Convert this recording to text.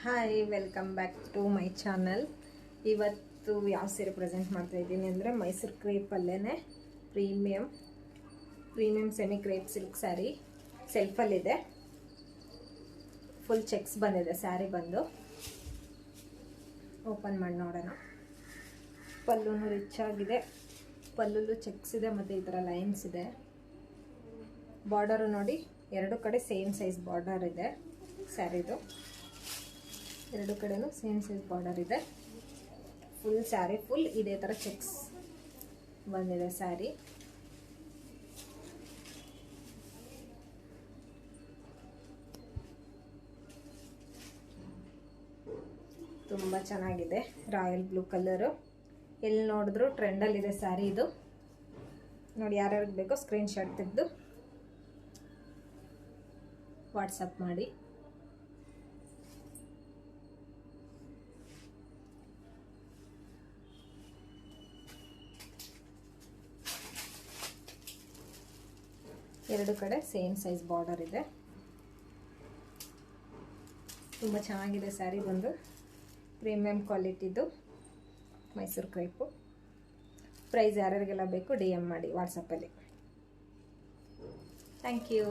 Hi, welcome back to my channel. ಇವತ್ತು ಯಾವ ಸೀರೆ ಪ್ರೆಸೆಂಟ್ ಮಾಡ್ತಾ ಇದ್ದೀನಿ ಅಂದರೆ ಮೈಸೂರು ಕ್ರೇಪಲ್ಲೇ premium semi crepe silk sari ಸೆಲ್ಫಲ್ಲಿದೆ. ಫುಲ್ ಚೆಕ್ಸ್ ಬಂದಿದೆ ಸ್ಯಾರಿ ಬಂದು. ಓಪನ್ ಮಾಡಿ ನೋಡೋಣ. ಪಲ್ಲೂ ರಿಚ್ ಆಗಿದೆ, ಪಲ್ಲುಲು ಚೆಕ್ಸ್ ಇದೆ ಮತ್ತು ಈ ಥರ ಲೈನ್ಸ್ ಇದೆ. ಬಾರ್ಡರು ನೋಡಿ, ಎರಡು ಕಡೆ ಸೇಮ್ ಸೈಜ್ ಬಾರ್ಡರ್ ಇದೆ ಸ್ಯಾರಿದು. ಎರಡು ಕಡೆನೂ ಸೇಮ್ ಸೈಜ್ ಬಾರ್ಡರ್ ಇದೆ. ಫುಲ್ ಸ್ಯಾರಿ ಫುಲ್ ಇದೇ ಥರ ಚೆಕ್ಸ್ ಬಂದಿದೆ ಸ್ಯಾರಿ. ತುಂಬ ಚೆನ್ನಾಗಿದೆ, ರಾಯಲ್ ಬ್ಲೂ ಕಲರು. ಎಲ್ಲಿ ನೋಡಿದ್ರು ಟ್ರೆಂಡಲ್ಲಿದೆ ಸ್ಯಾರಿ ಇದು. ನೋಡಿ, ಯಾರ್ಯಾರಿಗೆ ಬೇಕೋ ಸ್ಕ್ರೀನ್ಶಾಟ್ ತೆಗೆದು ವಾಟ್ಸಪ್ ಮಾಡಿ. ಎರಡು ಕಡೆ ಸೇಮ್ ಸೈಜ್ ಬಾರ್ಡರ್ ಇದೆ. ತುಂಬ ಚೆನ್ನಾಗಿದೆ ಸ್ಯಾರಿ ಬಂದು. ಪ್ರೀಮಿಯಂ ಕ್ವಾಲಿಟಿದು ಮೈಸೂರು ಕ್ರೇಪು. ಪ್ರೈಸ್ ಯಾರ್ಯಾರಿಗೆಲ್ಲ ಬೇಕು DM ಮಾಡಿ ವಾಟ್ಸಪ್ಪಲ್ಲಿ. Thank you.